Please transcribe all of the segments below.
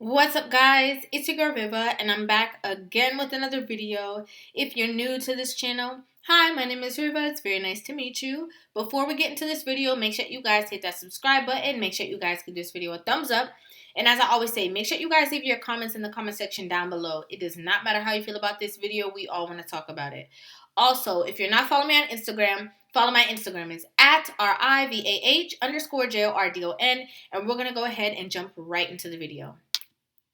What's up, guys? It's your girl Rivah, and I'm back again with another video. If you're new to this channel, hi, my name is Rivah. It's very nice to meet you. Before we get into this video, make sure you guys hit that subscribe button. Make sure you guys give this video a thumbs up. And as I always say, make sure you guys leave your comments in the comment section down below. It does not matter how you feel about this video. We all want to talk about it. Also, if you're not following me on Instagram, follow my Instagram. It's at RIVAH_JORDON. And we're going to go ahead and jump right into the video.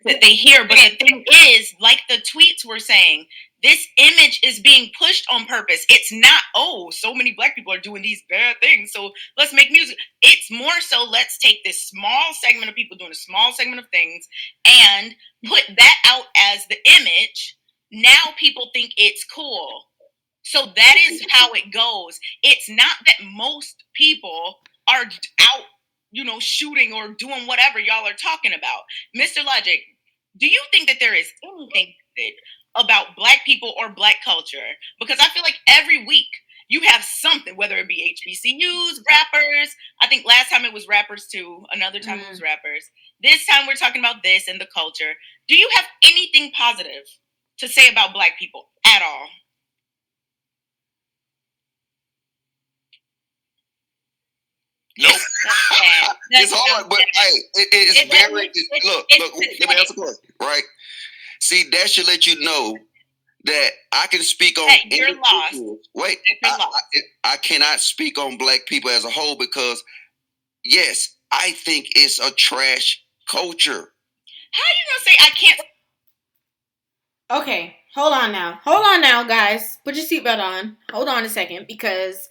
That they hear, but the thing is, like the tweets were saying, this image is being pushed on purpose. It's not, oh, so many black people are doing these bad things, so let's make music. It's more so, let's take this small segment of people doing a small segment of things and put that out as the image. Now people think it's cool. So that is how it goes. It's not that most people are out, shooting or doing whatever y'all are talking about. Mr. Logic, do you think that there is anything good about black people or black culture? Because I feel like every week you have something, whether it be HBCUs, rappers. I think last time it was rappers too. Another time it was rappers. This time we're talking about this and the culture. Do you have anything positive to say about black people at all? Nope. It's hard, but hey, it's very. Look. Let me answer the question. Right. See, that should let you know that I can speak on. Hey, you're lost. Wait, I cannot speak on black people as a whole because, yes, I think it's a trash culture. How are you gonna say I can't? Okay, hold on now, guys. Put your seatbelt on. Hold on a second, because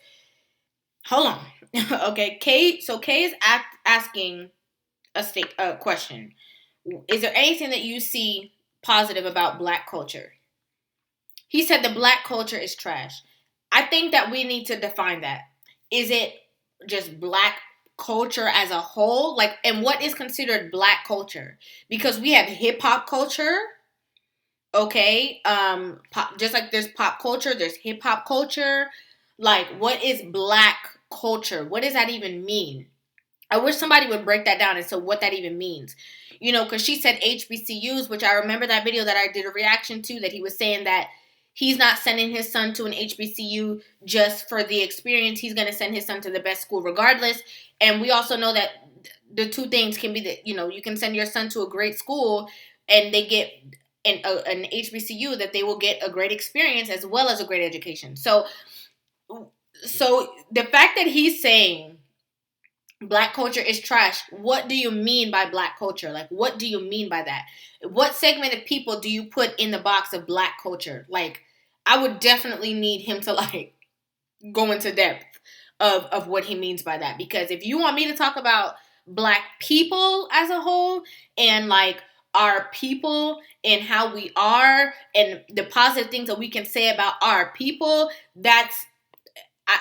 hold on. Okay, Kay. So Kay is asking a question. Is there anything that you see positive about black culture? He said the black culture is trash. I think that we need to define that. Is it just black culture as a whole? Like, and what is considered black culture? Because we have hip hop culture. Okay, just like there's pop culture, there's hip hop culture. Like, what is black culture? What does that even mean? I wish somebody would break that down and so what that even means. Because she said HBCUs, which I remember that video that I did a reaction to, that he was saying that he's not sending his son to an HBCU just for the experience. He's going to send his son to the best school regardless. And we also know that the two things can be that, you can send your son to a great school and they get an HBCU, that they will get a great experience as well as a great education. So the fact that he's saying black culture is trash, what do you mean by black culture? Like, what do you mean by that? What segment of people do you put in the box of black culture? Like, I would definitely need him to like go into depth of what he means by that. Because if you want me to talk about black people as a whole and like our people and how we are and the positive things that we can say about our people,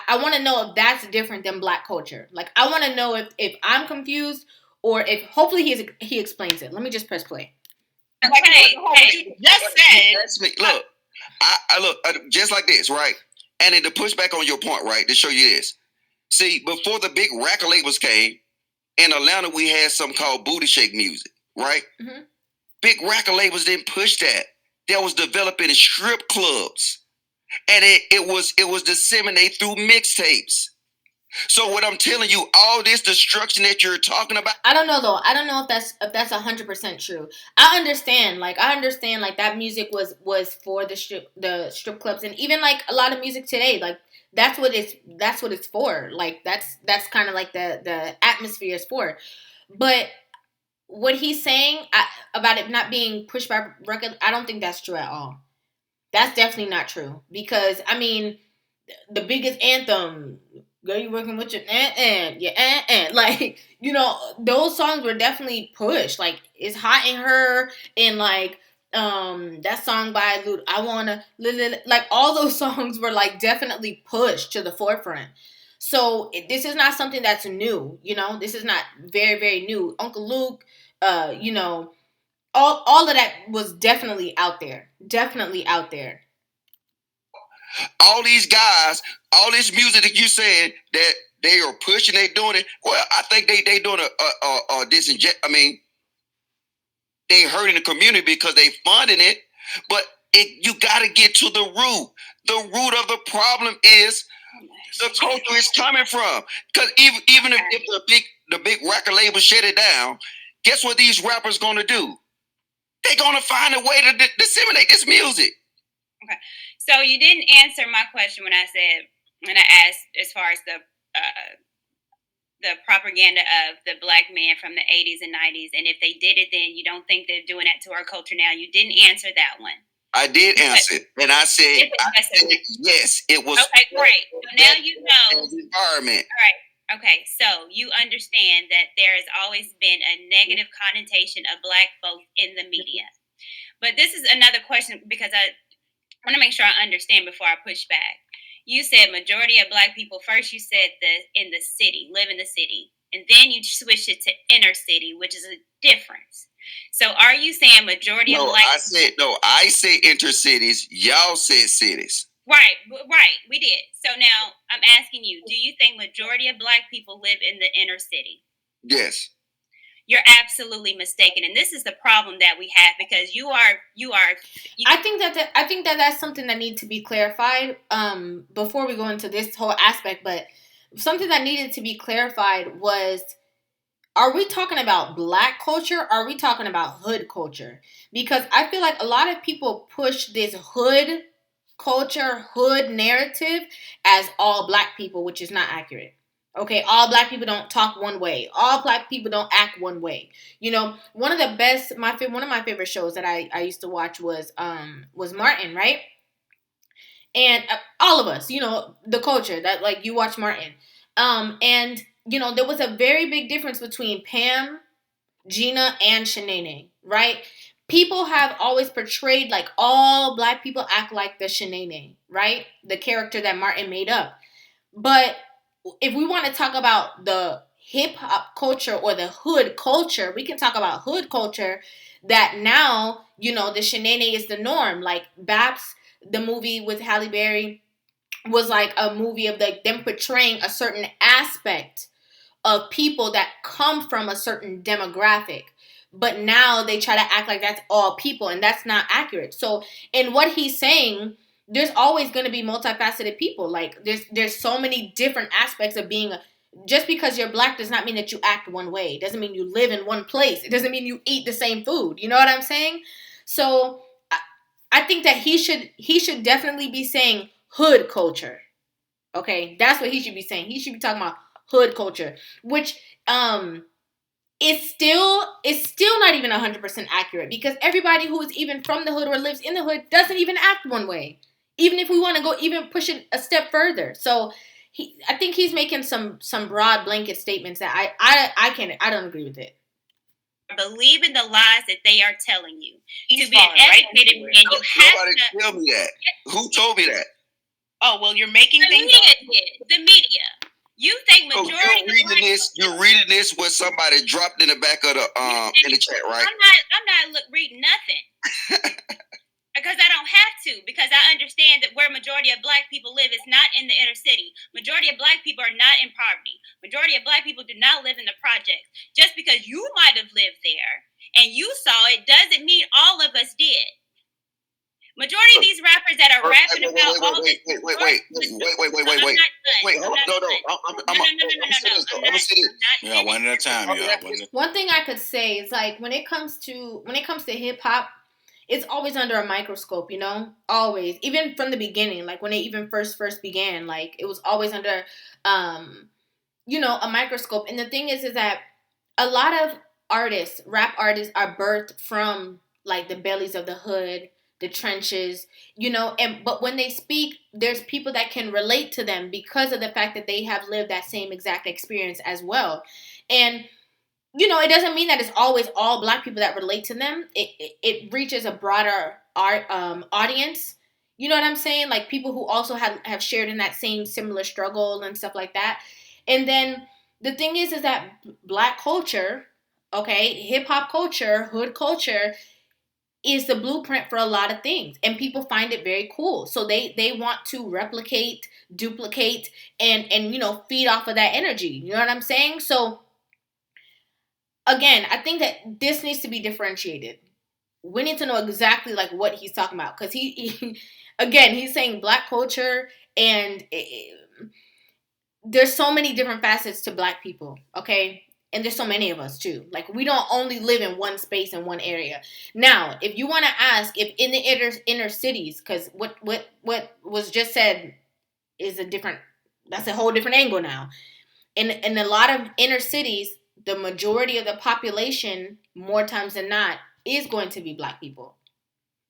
I want to know if that's different than black culture. Like, I want to know if I'm confused or if hopefully he explains it. Let me just press play. Hey, just said. Look, I look just like this, right? And then to push back on your point, right, to show you this. See, before the big record labels came, in Atlanta we had something called booty shake music, right? Mm-hmm. Big record labels didn't push that. That was developing in strip clubs. And it was disseminated through mixtapes. So what I'm telling you, all this destruction that you're talking about, I don't know though. I don't know if that's 100% true. I understand like that music was for the strip clubs, and even like a lot of music today, like that's what it's for. Like that's kind of like the atmosphere is for. But what he's saying about it not being pushed by record, I don't think that's true at all. That's definitely not true, because I mean, the biggest anthem, "Girl, you working with your like, those songs were definitely pushed. Like, "It's Hot in Her" and like that song by I Wanna, like all those songs were like definitely pushed to the forefront. So this is not something that's new. This is not very, very new. Uncle Luke, all of that was definitely out there. Definitely out there. All these guys, all this music that you saying that they are pushing, they doing it. Well, I think they doing a disinject. I mean, they hurting the community because they funding it. But you got to get to the root. The root of the problem is the culture is coming from. Because even if the big record label shut it down, guess what these rappers gonna do? They're gonna find a way to disseminate this music. Okay, so you didn't answer my question when I asked as far as the propaganda of the black man from the 80s and 90s, and if they did it then, you don't think they're doing that to our culture now. You didn't answer that one. I did answer it, and I said yes, it was. Okay, great. So now you know. Environment. All right. Okay, so you understand that there has always been a negative connotation of black folk in the media. But this is another question because I want to make sure I understand before I push back. You said majority of black people, first you said in the city, live in the city, and then you switched it to inner city, which is a difference. So are you saying majority of black people? I say intercities, y'all said cities. Right, we did. So now I'm asking you, do you think majority of black people live in the inner city? Yes. You're absolutely mistaken, and this is the problem that we have because you are. I think that that's something that needs to be clarified before we go into this whole aspect. But something that needed to be clarified was: are we talking about black culture? Or are we talking about hood culture? Because I feel like a lot of people push this hood culture, hood narrative as all black people, which is not accurate. Okay, all black people don't talk one way. All black people don't act one way. You know, one of my favorite shows that I used to watch was Martin, right? And all of us, you know, the culture that like you watch Martin, and you know there was a very big difference between Pam, Gina, and Shanae, right? People have always portrayed like all black people act like the Shanae, right? The character that Martin made up. But if we want to talk about the hip hop culture or the hood culture, we can talk about hood culture that now, you know, the Shanae is the norm. Like Baps, the movie with Halle Berry, was like a movie of like them portraying a certain aspect of people that come from a certain demographic. But now they try to act like that's all people, and that's not accurate. So in what he's saying, there's always going to be multifaceted people. Like there's so many different aspects of being just because you're black does not mean that you act one way. It doesn't mean you live in one place. It doesn't mean you eat the same food. You know what I'm saying? So I think that he should definitely be saying hood culture. Okay, that's what he should be saying. He should be talking about hood culture, which is still not even 100% accurate because everybody who is even from the hood or lives in the hood doesn't even act one way. Even if we want to go even push it a step further. So I think he's making some broad blanket statements that I don't agree with it. Believe in the lies that they are telling you. To be an educated man, you have Nobody to tell me that. Who told me that? Oh well, you're making things up. The media. You think majority you're reading this what somebody dropped in the back of the in the chat, right? I'm not reading nothing. Because I don't have to, because I understand that where majority of black people live is not in the inner city. Majority of black people are not in poverty. Majority of black people do not live in the projects. Just because you might have lived there and you saw it doesn't mean all of us did. Majority of these rappers that are rapping about all this. Wait, hold on. Yeah, one at a time, y'all. One thing I could say is like when it comes to hip hop, it's always under a microscope, you know? Always. Even from the beginning, like when it even first began, like it was always under you know, a microscope. And the thing is that a lot of rap artists are birthed from like the bellies of the hood, the trenches, you know, but when they speak, there's people that can relate to them because of the fact that they have lived that same exact experience as well. And you know, it doesn't mean that it's always all black people that relate to them. It reaches a broader audience. You know what I'm saying? Like people who also have shared in that same similar struggle and stuff like that. And then the thing is that black culture, okay, hip hop culture, hood culture is the blueprint for a lot of things. And people find it very cool. So they want to replicate, duplicate, and you know, feed off of that energy. You know what I'm saying? So again, I think that this needs to be differentiated. We need to know exactly like what he's talking about, because he again, he's saying black culture, and there's so many different facets to black people, okay? And there's so many of us too. Like, we don't only live in one space in one area. Now, if you want to ask if in the inner cities, because what was just said is a different, that's a whole different angle now. In a lot of inner cities, the majority of the population, more times than not, is going to be black people.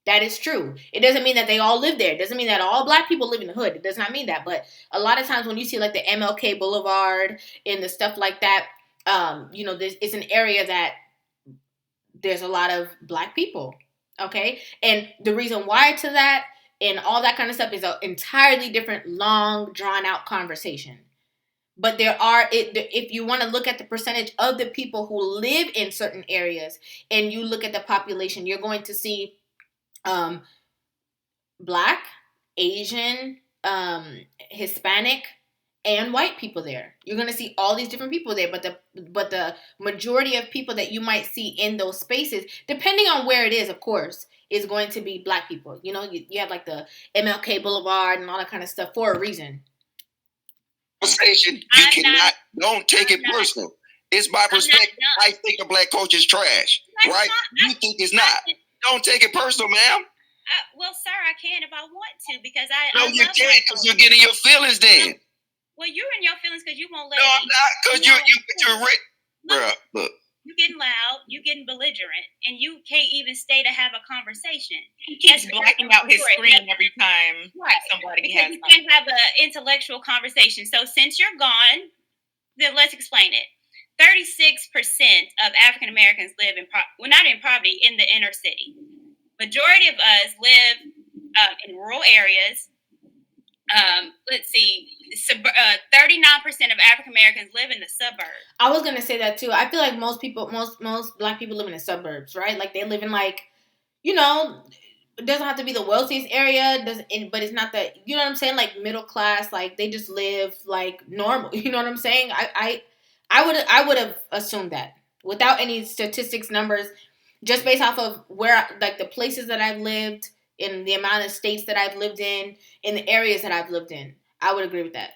That is true. It doesn't mean that they all live there. It doesn't mean that all black people live in the hood. It does not mean that. But a lot of times when you see like the MLK Boulevard and the stuff like that, it's an area that there's a lot of black people. Okay? And the reason why to that and all that kind of stuff is an entirely different, long, drawn out conversation. But if you want to look at the percentage of the people who live in certain areas and you look at the population, you're going to see Black, Asian, Hispanic, and white people there. You're gonna see all these different people there, but the majority of people that you might see in those spaces, depending on where it is, of course, is going to be black people. You know, you have like the MLK Boulevard and all that kind of stuff for a reason. Conversation, don't take it personal. It's my perspective. I think the black culture is trash, right? You think it's not. Don't take it personal, ma'am. Well, sir, I can if I want to, because No, you can't, because you're getting your feelings then. Well, you're in your feelings because you won't let. No, I'm not, because you're rich. Bruh, look. You're getting loud, you're getting belligerent, and you can't even stay to have a conversation. He keeps blacking out his screen every time somebody because you can't have an intellectual conversation. So since you're gone, then let's explain it. 36% of African Americans live not in poverty, in the inner city. Majority of us live in rural areas. Let's see, 39% of African Americans live in the suburbs. I was gonna say that too. I feel like most black people live in the suburbs, right? Like they live in like, it doesn't have to be the wealthiest area, but it's not that, you know what I'm saying? Like middle class, like they just live like normal. You know what I'm saying? I would have assumed that without any statistics, numbers, just based off of where, like, the places that I've lived, in the amount of states that I've lived in the areas that I've lived in. I would agree with that.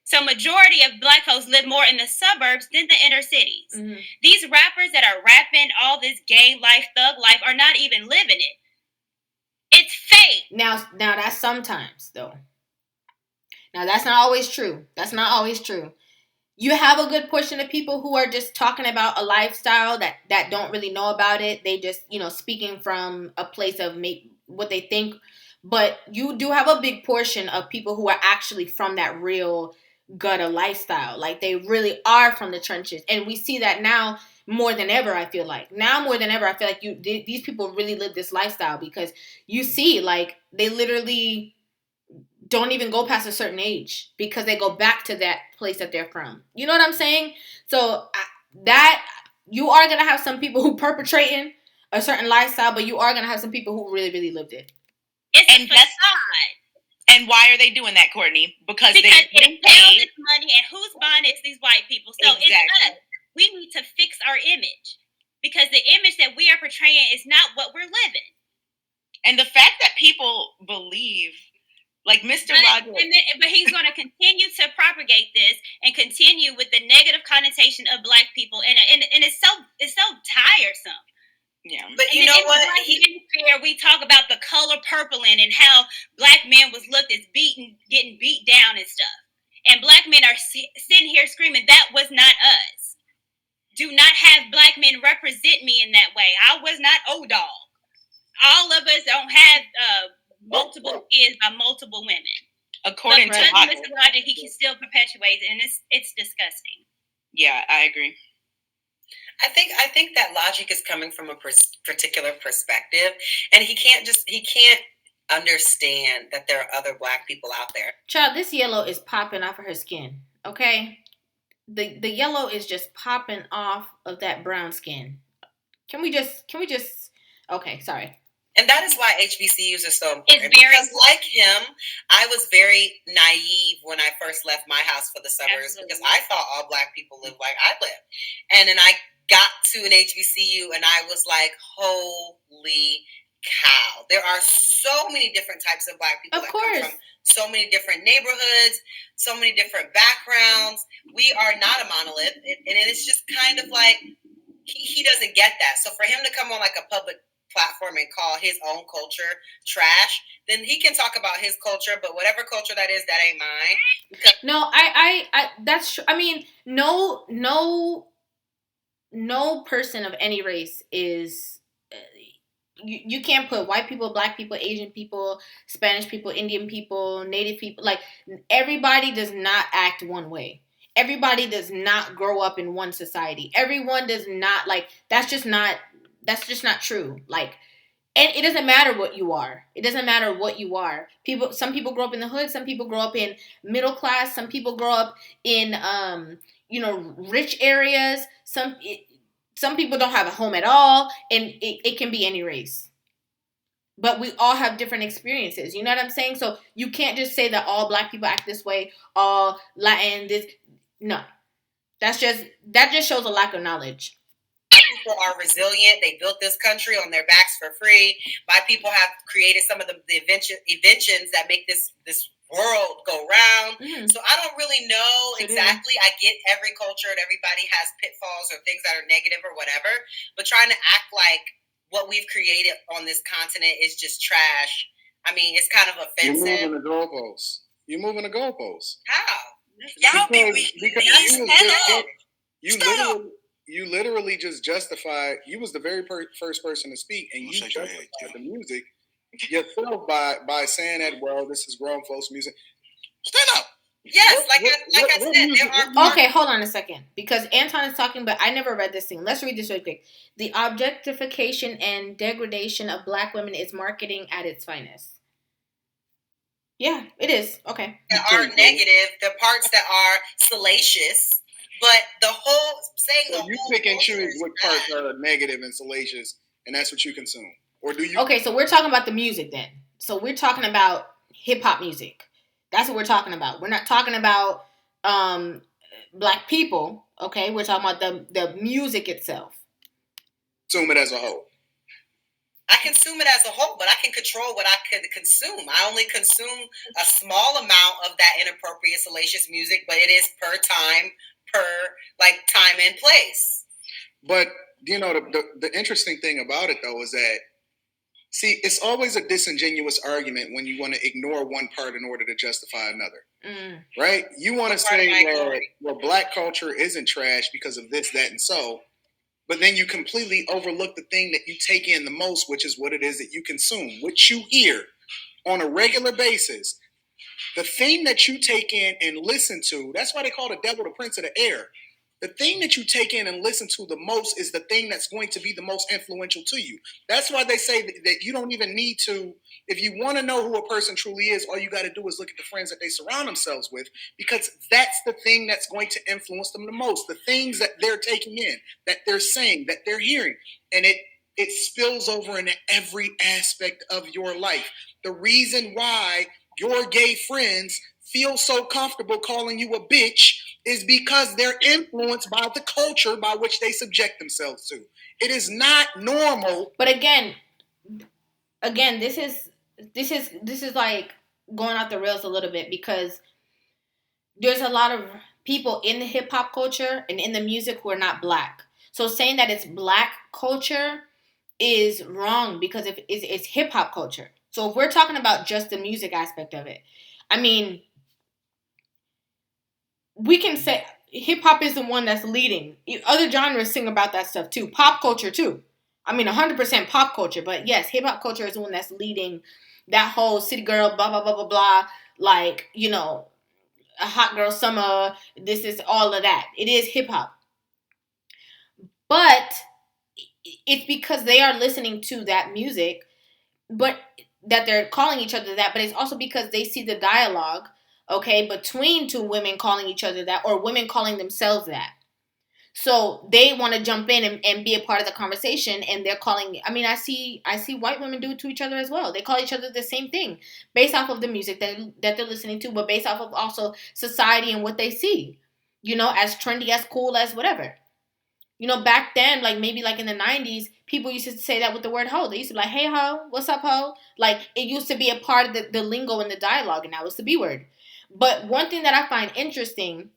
So majority of black folks live more in the suburbs than the inner cities. Mm-hmm. These rappers that are rapping all this gang life, thug life, are not even living it. It's fake. Now that's sometimes, though. Now, that's not always true. You have a good portion of people who are just talking about a lifestyle that don't really know about it. They just, speaking from a place of what they think. But you do have a big portion of people who are actually from that real gutter lifestyle. Like, they really are from the trenches. And we see that now more than ever, I feel like. Now more than ever, I feel like these people really live this lifestyle, because you see, like, they literally don't even go past a certain age because they go back to that place that they're from. You know what I'm saying? So that you are going to have some people who perpetrating a certain lifestyle, but you are going to have some people who really, really lived it. It's a facade. And why are they doing that, Courtney? Because they paid this money, and who's buying it? It's these white people. So exactly. It's us. We need to fix our image, because the image that we are portraying is not what we're living. And the fact that people believe, like Mr. Logic. But he's going to continue to propagate this and continue with the negative connotation of black people, and it's so tiresome. Yeah, but you know what? We talk about the color purpling and how black men was looked as getting beat down and stuff, and black men are sitting here screaming, "That was not us." Do not have black men represent me in that way. I was not O-Dog. All of us don't have multiple kids by multiple women. According to Mr. Logic, he can still perpetuate it, and it's disgusting. Yeah, I agree. I think that Logic is coming from a particular perspective, and he can't understand that there are other black people out there. Child, this yellow is popping off of her skin. Okay, the yellow is just popping off of that brown skin. Can we just? Okay, sorry. And that is why HBCUs are so important. Because like him, I was very naive when I first left my house for the suburbs. Absolutely. Because I thought all Black people lived like I live. And then I got to an HBCU and I was like, holy cow. There are so many different types of Black people that come from so many different neighborhoods, so many different backgrounds. We are not a monolith. And it's just kind of like, he doesn't get that. So for him to come on like a public platform and call his own culture trash, then he can talk about his culture, but whatever culture that is, that ain't mine. No, I that's true. I mean, no person of any race is. You can't put white people, Black people, Asian people, Spanish people, Indian people, Native people. Like, everybody does not act one way. Everybody does not grow up in one society. Everyone does not, like, that's just not true. Like, and it doesn't matter what you are. It doesn't matter what you are. Some people grow up in the hood. Some people grow up in middle class. Some people grow up in, rich areas. Some people don't have a home at all, and it can be any race. But we all have different experiences. You know what I'm saying? So you can't just say that all Black people act this way, all Latin this. No, that just shows a lack of knowledge. People are resilient. They built this country on their backs for free. My people have created some of the inventions that make this world go round. Mm-hmm. So I don't really know exactly. I get every culture and everybody has pitfalls or things that are negative or whatever, but trying to act like what we've created on this continent is just trash. I mean, it's kind of offensive. You're moving the goalposts. How? You literally just justified. You was the very first person to speak, and you justified the music yourself by saying that, well, this is grown folks' music. Stand up. Yes, like I said, there are. Okay, hold on a second, because Anton is talking, but I never read this thing. Let's read this really quick. The objectification and degradation of Black women is marketing at its finest. Yeah, it is. Okay. That are negative, the parts that are salacious, but the whole you pick and choose what parts are negative and salacious, and that's what you consume, or do you? Okay, so we're talking about the music then. So we're talking about hip hop music. That's what we're talking about. We're not talking about Black people. Okay, we're talking about the music itself. Consume it as a whole. I consume it as a whole, but I can control what I can consume. I only consume a small amount of that inappropriate, salacious music, but it is per time and place. But, the interesting thing about it, though, is that, see, it's always a disingenuous argument when you want to ignore one part in order to justify another. Mm. Right? You want to say, well, Black culture isn't trash because of this, that, and so. But then you completely overlook the thing that you take in the most, which is what it is that you consume, which you hear on a regular basis. The thing that you take in and listen to, that's why they call the devil the prince of the air. The thing that you take in and listen to the most is the thing that's going to be the most influential to you. That's why they say that you don't even need to, if you want to know who a person truly is, all you got to do is look at the friends that they surround themselves with, because that's the thing that's going to influence them the most. The things that they're taking in, that they're saying, that they're hearing. And it spills over into every aspect of your life. The reason why your gay friends feel so comfortable calling you a bitch is because they're influenced by the culture by which they subject themselves to. It is not normal. But again, this is like going off the rails a little bit, because there's a lot of people in the hip hop culture and in the music who are not Black. So saying that it's Black culture is wrong, because it's hip hop culture. So if we're talking about just the music aspect of it, I mean, we can say hip hop is the one that's leading. Other genres sing about that stuff too. Pop culture too. I mean, 100% pop culture. But yes, hip hop culture is the one that's leading that whole city girl, blah, blah, blah, blah, blah. Like, a hot girl summer. This is all of that. It is hip hop. But it's because they are listening to that music, but that they're calling each other that. But it's also because they see the dialogue, okay, between two women calling each other that, or women calling themselves that. So they want to jump in and be a part of the conversation, and they're calling. I mean, I see white women do it to each other as well. They call each other the same thing based off of the music that they're listening to, but based off of also society and what they see, as trendy, as cool, as whatever. Back then, like maybe like in the 90s, people used to say that with the word hoe. They used to be like, hey ho, what's up ho? Like it used to be a part of the lingo and the dialogue, and now it's the B word. But one thing that I find interesting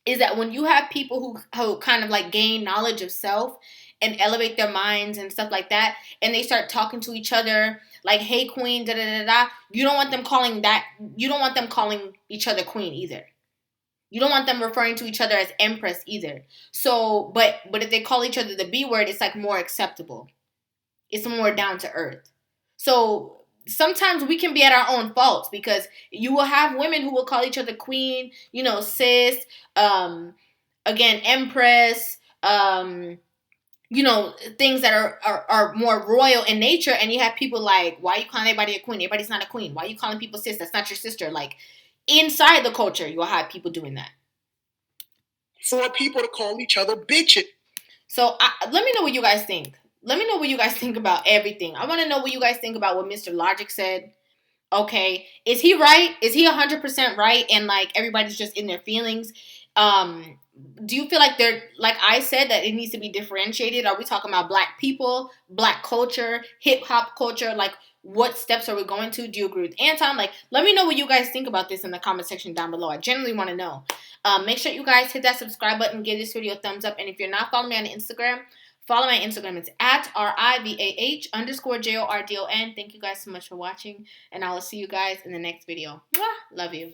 is that when you have people who kind of like gain knowledge of self and elevate their minds and stuff like that, and they start talking to each other like, hey queen, da da da da, you don't want them calling each other queen either. You don't want them referring to each other as empress either. So, but if they call each other the B word, it's like more acceptable. It's more down to earth. So sometimes we can be at our own faults, because you will have women who will call each other queen, sis, again, empress, things that are more royal in nature, and you have people like, why are you calling everybody a queen? Everybody's not a queen. Why are you calling people sis? That's not your sister. Like, inside the culture, you'll have people doing that. For people to call each other bitches. So let me know what you guys think. Let me know what you guys think about everything. I want to know what you guys think about what Mr. Logic said. Okay, is he right? Is he 100% right? And like everybody's just in their feelings. Do you feel like they're, like I said, that it needs to be differentiated? Are we talking about black people, black culture, hip hop culture? Like, what steps are we going to? Do you agree with Anton? Like, let me know what you guys think about this in the comment section down below. I genuinely want to know. Make sure you guys hit that subscribe button, give this video a thumbs up, and if you're not following me on Instagram, follow my Instagram. It's at RIVAH_JORDON. Thank you guys so much for watching, and I will see you guys in the next video. Mwah! Love you.